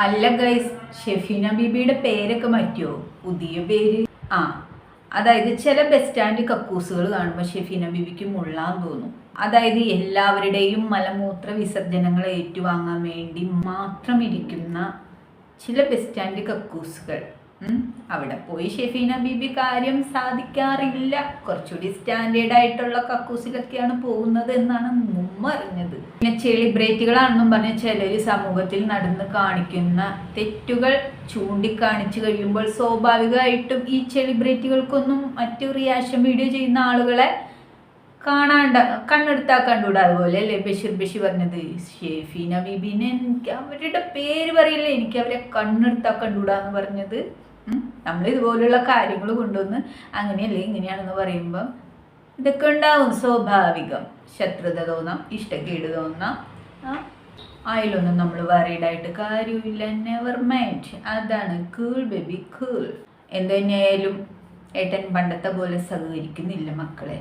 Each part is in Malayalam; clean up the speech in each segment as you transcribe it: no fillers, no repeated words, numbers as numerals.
അല്ല ഗൈസ്, ഷെഫീന ബീബിയുടെ പേരൊക്കെ മാറ്റിയോ? പുതിയ പേര് അതായത് ചില ബസ് സ്റ്റാൻഡ് കക്കൂസുകൾ കാണുമ്പോൾ ഷെഫീന ബീബിക്ക് മുള്ളാൻ തോന്നും. അതായത് എല്ലാവരുടെയും മലമൂത്ര വിസർജനങ്ങൾ ഏറ്റുവാങ്ങാൻ വേണ്ടി മാത്രം ഇരിക്കുന്ന ചില ബസ് സ്റ്റാൻഡ് കക്കൂസുകൾ. അവിടെ പോയി ഷെഫീന ബീബി കാര്യം സാധിക്കാറില്ല. കുറച്ചുകൂടി സ്റ്റാൻഡേർഡ് ആയിട്ടുള്ള കക്കൂസിലൊക്കെയാണ് പോകുന്നത് എന്നാണ് മുമ്പ് അറിഞ്ഞത്. പിന്നെ സെലിബ്രിറ്റികളാണെന്നും പറഞ്ഞ ചിലർ സമൂഹത്തിൽ നടന്ന് കാണിക്കുന്ന തെറ്റുകൾ ചൂണ്ടിക്കാണിച്ചു കഴിയുമ്പോൾ സ്വാഭാവികമായിട്ടും ഈ സെലിബ്രിറ്റികൾക്കൊന്നും മറ്റു റിയാക്ഷൻ വീഡിയോ ചെയ്യുന്ന ആളുകളെ കണ്ണെടുത്താ കണ്ടുകൂടാ. അതുപോലെ അല്ലേ ബഷീർ പറഞ്ഞത്, ഷെഫീന ബീബിനെ എനിക്ക് അവരുടെ പേര് പറയില്ല, എനിക്ക് അവരെ കണ്ണെടുത്താ കണ്ടുകൂടാന്ന് പറഞ്ഞത്. നമ്മൾ ഇതുപോലുള്ള കാര്യങ്ങൾ കൊണ്ടുവന്ന് അങ്ങനെയല്ലേ ഇങ്ങനെയാണെന്ന് പറയുമ്പം ഇതൊക്കെ ഉണ്ടാവും. സ്വാഭാവികം. ശത്രുത തോന്നാം, ഇഷ്ടക്കേട് തോന്നാം. അതിലൊന്നും നമ്മൾ വറീഡായിട്ട് കാര്യമില്ല. Never mind. അതാണ് കൂൾ ബേബി, കൂൾ. എന്ത് തന്നെയായാലും ഏട്ടൻ പണ്ടത്തെ പോലെ സഹകരിക്കുന്നില്ല മക്കളെ.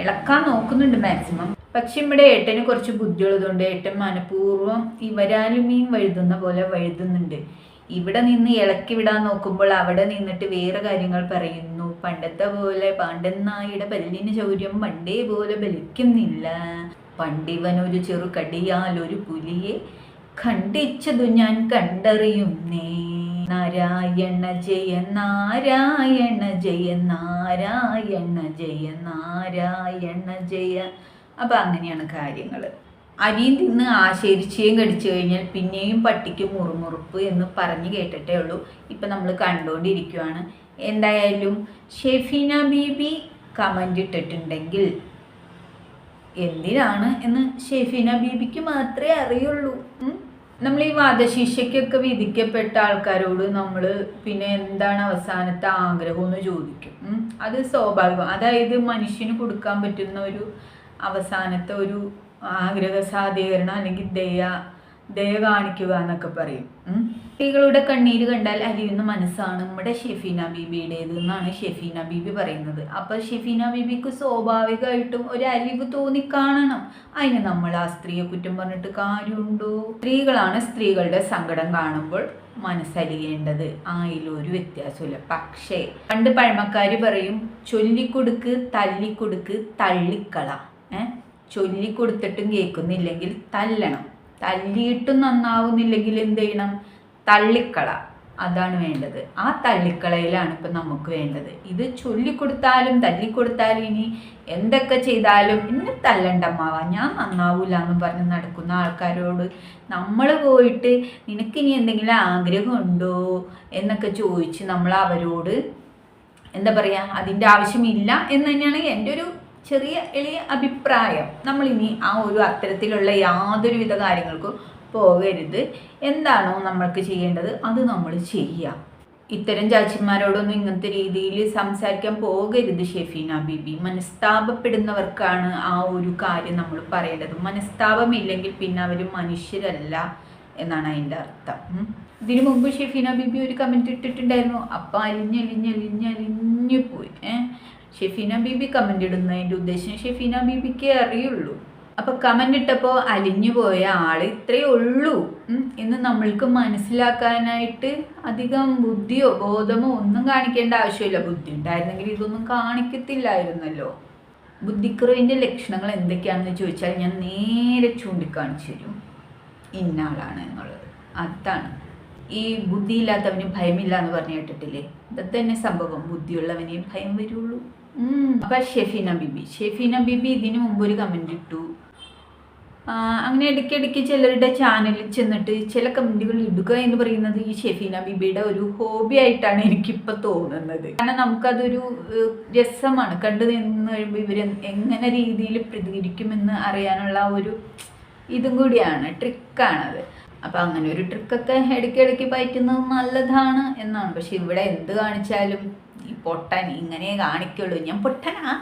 ഇളക്കാൻ നോക്കുന്നുണ്ട് മാക്സിമം. പക്ഷെ ഇവിടെ ഏട്ടന് കുറച്ച് ബുദ്ധിയുള്ളതുകൊണ്ട് ഏട്ടൻ മനഃപൂർവ്വം ഇവരാലും മീൻ വഴുതുന്ന പോലെ വഴുതുന്നുണ്ട്. ഇവിടെ നിന്ന് ഇളക്കി വിടാൻ നോക്കുമ്പോൾ അവിടെ നിന്നിട്ട് വേറെ കാര്യങ്ങൾ പറയുന്നു. പണ്ടത്തെ പോലെ പാണ്ടനായുടെ പല്ലിന് ചൗര്യം പണ്ടേ പോലെ ബലിക്കുന്നില്ല. പണ്ടിവനൊരു ചെറു കടിയാൽ ഒരു പുലിയെ ഖണ്ഡിച്ചതു ഞാൻ കണ്ടറിയുന്നേ. നാരായണ ജയ നാരായണ ജയ നാരായണ ജയ നാരായണ ജയ. അപ്പം അങ്ങനെയാണ് കാര്യങ്ങൾ. അരിയും തിന്ന് ആശേരിച്ചയും കടിച്ചു കഴിഞ്ഞാൽ പിന്നെയും പട്ടിക്ക് മുറുമുറുപ്പ് എന്ന് പറഞ്ഞു കേട്ടിട്ടേ ഉള്ളൂ. ഇപ്പം നമ്മൾ കണ്ടുകൊണ്ടിരിക്കുകയാണ്. എന്തായാലും ഷെഫീന ബീബി കമൻ്റ് ഇട്ടിട്ടുണ്ടെങ്കിൽ എന്തിനാണ് എന്ന് ഷെഫീന ബീബിക്ക് മാത്രമേ അറിയുള്ളൂ. നമ്മൾ ഈ വധശിക്ഷയ്ക്കൊക്കെ വിധിക്കപ്പെട്ട ആൾക്കാരോട് നമ്മൾ പിന്നെ എന്താണ് അവസാനത്തെ ആഗ്രഹം എന്ന് ചോദിക്കും. അത് സ്വാഭാവികം. അതായത് മനുഷ്യന് കൊടുക്കാൻ പറ്റുന്ന ഒരു അവസാനത്തെ ഒരു ആഗ്രഹ സാധീകരണം അല്ലെങ്കിൽ ദയ കാണിക്കുക എന്നൊക്കെ പറയും. സ്ത്രീകളുടെ കണ്ണീര് കണ്ടാൽ അലിയുന്ന മനസ്സാണ് നമ്മുടെ ഷെഫീന ബീബിയുടേത് എന്നാണ് ഷെഫീന ബീബി പറയുന്നത്. അപ്പോൾ ഷെഫീന ബീബിക്ക് സ്വാഭാവികമായിട്ടും ഒരു അലിവ് തോന്നിക്കാണണം. അതിന് നമ്മൾ ആ സ്ത്രീയെ കുറ്റം പറഞ്ഞിട്ട് കാര്യമുണ്ടോ? സ്ത്രീകളാണ് സ്ത്രീകളുടെ സങ്കടം കാണുമ്പോൾ മനസ്സലിയേണ്ടത്. അതിലൊരു വ്യത്യാസമില്ല. പക്ഷേ പണ്ട് പഴമക്കാര് പറയും, ചൊല്ലിക്കൊടുക്ക് തല്ലിക്കൊടുക്ക് തള്ളിക്കള. ചൊല്ലിക്കൊടുത്തിട്ടും കേൾക്കുന്നില്ലെങ്കിൽ തല്ലണം. തല്ലിയിട്ടും നന്നാവുന്നില്ലെങ്കിൽ എന്ത് ചെയ്യണം? തള്ളിക്കള. അതാണ് വേണ്ടത്. ആ തള്ളിക്കളയിലാണ് ഇപ്പം നമുക്ക് വേണ്ടത്. ഇത് ചൊല്ലിക്കൊടുത്താലും തല്ലിക്കൊടുത്താലും ഇനി എന്തൊക്കെ ചെയ്താലും ഇന്ന് തല്ലണ്ടമ്മാവാ, ഞാൻ നന്നാവൂല എന്ന് പറഞ്ഞ് നടക്കുന്ന ആൾക്കാരോട് നമ്മൾ പോയിട്ട് നിനക്കിനി എന്തെങ്കിലും ആഗ്രഹമുണ്ടോ എന്നൊക്കെ ചോദിച്ച് നമ്മൾ അവരോട് എന്താ പറയുക, അതിൻ്റെ ആവശ്യമില്ല എന്ന് തന്നെയാണ് എൻ്റെ ഒരു ചെറിയ എളിയ അഭിപ്രായം. നമ്മളിനി ആ ഒരു അത്തരത്തിലുള്ള യാതൊരുവിധ കാര്യങ്ങൾക്കും പോകരുത്. എന്താണോ നമ്മൾക്ക് ചെയ്യേണ്ടത് അത് നമ്മൾ ചെയ്യാം. ഇത്തരം ചാച്ചിമാരോടൊന്നും ഇങ്ങനത്തെ രീതിയിൽ സംസാരിക്കാൻ പോകരുത് ഷെഫീന ബീബി. മനസ്താപപ്പെടുന്നവർക്കാണ് ആ ഒരു കാര്യം നമ്മൾ പറയേണ്ടത്. മനസ്താപമില്ലെങ്കിൽ പിന്നെ അവർ മനുഷ്യരല്ല എന്നാണ് അതിൻ്റെ അർത്ഥം. ഇതിനു മുമ്പ് ഷെഫീന ബീബി ഒരു കമൻറ്റ് ഇട്ടിട്ടുണ്ടായിരുന്നു. അപ്പം അലിഞ്ഞു പോയി. ഷെഫീന ബീബി കമൻ്റ് ഇടുന്നതിൻ്റെ ഉദ്ദേശം ഷെഫീന ബീബിക്കേ അറിയുള്ളൂ. അപ്പോൾ കമൻ്റ് ഇട്ടപ്പോൾ അലിഞ്ഞു പോയ ആൾ ഇത്രയേ ഉള്ളൂ എന്ന് നമ്മൾക്ക് മനസ്സിലാക്കാനായിട്ട് അധികം ബുദ്ധിയോ ബോധമോ ഒന്നും കാണിക്കേണ്ട ആവശ്യമില്ല. ബുദ്ധി ഉണ്ടായിരുന്നെങ്കിൽ ഇതൊന്നും കാണിക്കത്തില്ലായിരുന്നല്ലോ. ബുദ്ധിക്കുറവിൻ്റെ ലക്ഷണങ്ങൾ എന്തൊക്കെയാണെന്ന് ചോദിച്ചാൽ ഞാൻ നേരെ ചൂണ്ടിക്കാണിച്ചു തരും ഇന്നാളാണ് എന്നുള്ളത്. അതാണ് ഈ ബുദ്ധിയില്ലാത്തവന് ഭയമില്ല എന്ന് പറഞ്ഞു കേട്ടിട്ടില്ലേ? അത് തന്നെ സംഭവം. ബുദ്ധിയുള്ളവനെ ഭയം വരുള്ളൂ. അപ്പം ഷെഫീന ബീബി ഇതിനു മുമ്പ് ഒരു കമൻ്റ് ഇട്ടു. അങ്ങനെ ഇടയ്ക്കിടയ്ക്ക് ചിലരുടെ ചാനലിൽ ചെന്നിട്ട് ചില കമൻറ്റുകൾ ഇടുക എന്ന് പറയുന്നത് ഈ ഷെഫീന ബീബിയുടെ ഒരു ഹോബി ആയിട്ടാണ് എനിക്കിപ്പോൾ തോന്നുന്നത്. കാരണം നമുക്കതൊരു രസമാണ്. കണ്ടു നിന്ന് കഴിയുമ്പോൾ ഇവർ എങ്ങനെ രീതിയിൽ പ്രതികരിക്കുമെന്ന് അറിയാനുള്ള ഒരു ഇതും കൂടിയാണ്, ട്രിക്കാണത്. അപ്പം അങ്ങനെ ഒരു ട്രിക്കൊക്കെ ഇടയ്ക്കിടയ്ക്ക് പറ്റുന്നത് നല്ലതാണ് എന്നാണ്. പക്ഷെ ഇവിടെ എന്ത് കാണിച്ചാലും ഈ പൊട്ടൻ ഇങ്ങനെ കാണിക്കുള്ളൂ. ഞാൻ പൊട്ടനാണോ?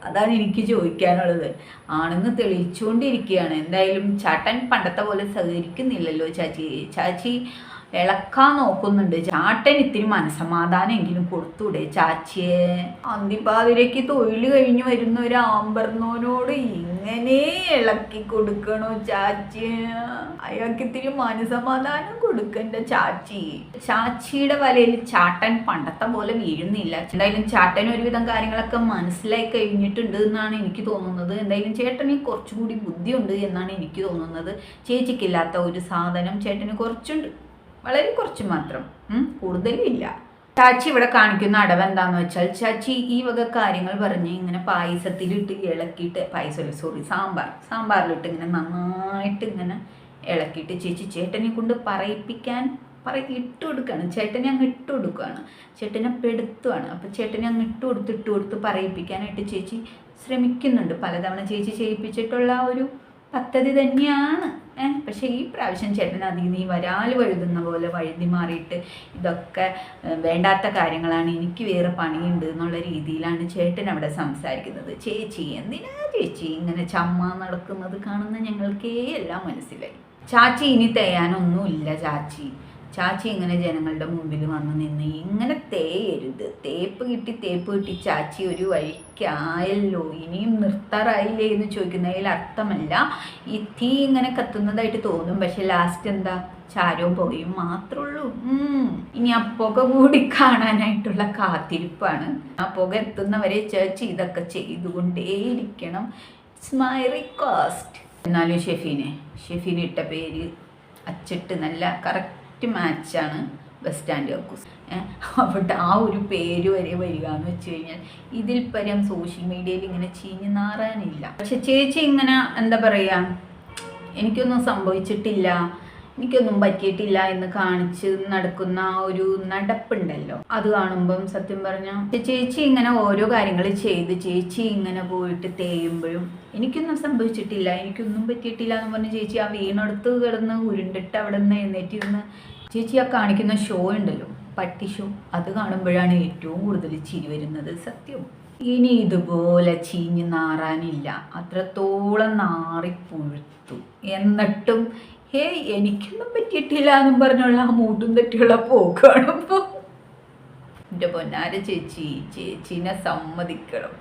അതാണ് എനിക്ക് ചോദിക്കാനുള്ളത്. ആണെന്ന് തെളിയിച്ചുകൊണ്ടിരിക്കുകയാണ്. എന്തായാലും ചാട്ടൻ പണ്ടത്തെ പോലെ സഹകരിക്കുന്നില്ലല്ലോ ചാച്ചി. ഇളക്കാൻ നോക്കുന്നുണ്ട്. ചാട്ടൻ ഇത്തിരി മനസമാധാനെങ്കിലും കൊടുത്തൂടെ ചാച്ചിയെ? അന്തിപ്പാതിരയ്ക്ക് തൊഴിൽ കഴിഞ്ഞു വരുന്ന ഒരു ആമ്പർന്നോനോട് ഇങ്ങനെ ഇളക്കി കൊടുക്കണോ ചാച്ചി? അയാൾക്ക് ഇത്തിരി മനസമാധാനം കൊടുക്കണ്ട ചാച്ചി. ചാച്ചിയുടെ വലയിൽ ചാട്ടൻ പണ്ടത്തെ പോലെ വീഴുന്നില്ല. എന്തായാലും ചാട്ടൻ ഒരുവിധം കാര്യങ്ങളൊക്കെ മനസ്സിലായി കഴിഞ്ഞിട്ടുണ്ട് എന്നാണ് എനിക്ക് തോന്നുന്നത്. എന്തായാലും ചേട്ടന് കുറച്ചുകൂടി ബുദ്ധിയുണ്ട് എന്നാണ് എനിക്ക് തോന്നുന്നത്. ചേച്ചിക്കില്ലാത്ത ഒരു സാധനം ചേട്ടന് കുറച്ചുണ്ട്, വളരെ കുറച്ച് മാത്രം, കൂടുതലില്ല. ചാച്ചി ഇവിടെ കാണിക്കുന്ന അടവ് എന്താന്ന് വെച്ചാൽ, ചാച്ചി ഈ വക കാര്യങ്ങൾ പറഞ്ഞ് ഇങ്ങനെ പായസത്തിലിട്ട് ഇളക്കിയിട്ട്, സാമ്പാറിലിട്ട് ഇങ്ങനെ നന്നായിട്ട് ഇങ്ങനെ ഇളക്കിയിട്ട് ചേച്ചി ചേട്ടനെ കൊണ്ട് ഇട്ട് കൊടുക്കുകയാണ്. ചേട്ടനെ അങ്ങ് ഇട്ട് കൊടുക്കുകയാണ്, ചേട്ടനെ പെടുത്തുകയാണ്. അപ്പം ചേട്ടനെ അങ്ങ് ഇട്ട് കൊടുത്ത് പറയിപ്പിക്കാനായിട്ട് ചേച്ചി ശ്രമിക്കുന്നുണ്ട്. പലതവണ ചേച്ചി ചെയ്യിപ്പിച്ചിട്ടുള്ള ഒരു പദ്ധതി തന്നെയാണ്. പക്ഷേ ഈ പ്രാവശ്യം ചേട്ടൻ അതിൽ നീ വരാൽ വഴുതുന്ന പോലെ വഴുതി മാറിയിട്ട് ഇതൊക്കെ വേണ്ടാത്ത കാര്യങ്ങളാണ്, എനിക്ക് വേറെ പണിയുണ്ട് എന്നുള്ള രീതിയിലാണ് ചേട്ടൻ അവിടെ സംസാരിക്കുന്നത്. ചേച്ചി എന്തിനാ ചേച്ചി ഇങ്ങനെ ചമ്മ നടക്കുന്നത് കാണുന്ന ഞങ്ങൾക്കേ എല്ലാം മനസ്സിലായി. ചാച്ചി ഇനി തേയാനൊന്നുമില്ല ചാച്ചി ഇങ്ങനെ ജനങ്ങളുടെ മുമ്പിൽ വന്ന് നിന്ന് ഇങ്ങനെ തേയരുത്. തേപ്പ് കിട്ടി ചാച്ചി ഒരു വഴിക്കായല്ലോ, ഇനിയും നിർത്താറായില്ലേ എന്ന് ചോദിക്കുന്നതിൽ അർത്ഥമല്ല. ഈ തീ ഇങ്ങനെ കത്തുന്നതായിട്ട് തോന്നും, പക്ഷെ ലാസ്റ്റ് എന്താ, ചാരവും പുകയും മാത്രമേ ഉള്ളൂ. ഇനി ആ പുക കൂടി കാണാനായിട്ടുള്ള കാത്തിരിപ്പാണ്. ആ പുക എത്തുന്നവരെ ചാച്ചി ഇതൊക്കെ ചെയ്തുകൊണ്ടേയിരിക്കണം. It's my request. എന്നാലും ഷെഫീന് ഇട്ട പേര് അച്ചിട്ട് നല്ല കറക്റ്റ് മാച്ചാണ് ബസ് സ്റ്റാൻഡ് കക്കൂസ്. അവിടെ ആ ഒരു പേര് വരെ വരിക എന്ന് വെച്ച് കഴിഞ്ഞാൽ ഇതിൽ പരം സോഷ്യൽ മീഡിയയിൽ ഇങ്ങനെ ചീഞ്ഞ് നാറാനില്ല. പക്ഷെ ചേച്ചി ഇങ്ങനെ എന്താ പറയുക, എനിക്കൊന്നും സംഭവിച്ചിട്ടില്ല, എനിക്കൊന്നും പറ്റിയിട്ടില്ല എന്ന് കാണിച്ച് നടക്കുന്ന ആ ഒരു നടപ്പുണ്ടല്ലോ, അത് കാണുമ്പം സത്യം പറഞ്ഞാൽ ചേച്ചി ഇങ്ങനെ ഓരോ കാര്യങ്ങൾ ചെയ്ത് ചേച്ചി ഇങ്ങനെ പോയിട്ട് തേയുമ്പോഴും എനിക്കൊന്നും സംഭവിച്ചിട്ടില്ല, എനിക്കൊന്നും പറ്റിയിട്ടില്ല എന്ന് പറഞ്ഞ് ചേച്ചി ആ വീണടുത്ത് കിടന്ന് ഉരുണ്ടിട്ട് അവിടെ നിന്ന് എഴുന്നേറ്റിരുന്ന് ചേച്ചി ആ കാണിക്കുന്ന ഷോ ഉണ്ടല്ലോ, പട്ടി ഷോ, അത് കാണുമ്പോഴാണ് ഏറ്റവും കൂടുതൽ ചിരി വരുന്നത്. സത്യം. ഇനി ഇതുപോലെ ചീഞ്ഞ് നാറാനില്ല, അത്രത്തോളം നാറിപ്പുഴുത്തു. എന്നിട്ടും എനിക്കൊന്നും പറ്റിയിട്ടില്ല എന്നും പറഞ്ഞുള്ള ആ മൂട്ടും തെറ്റിയുള്ള പോക്ക് കാണുമ്പോൾ എൻ്റെ പൊന്നാര ചേച്ചീനെ സമ്മതിക്കണം.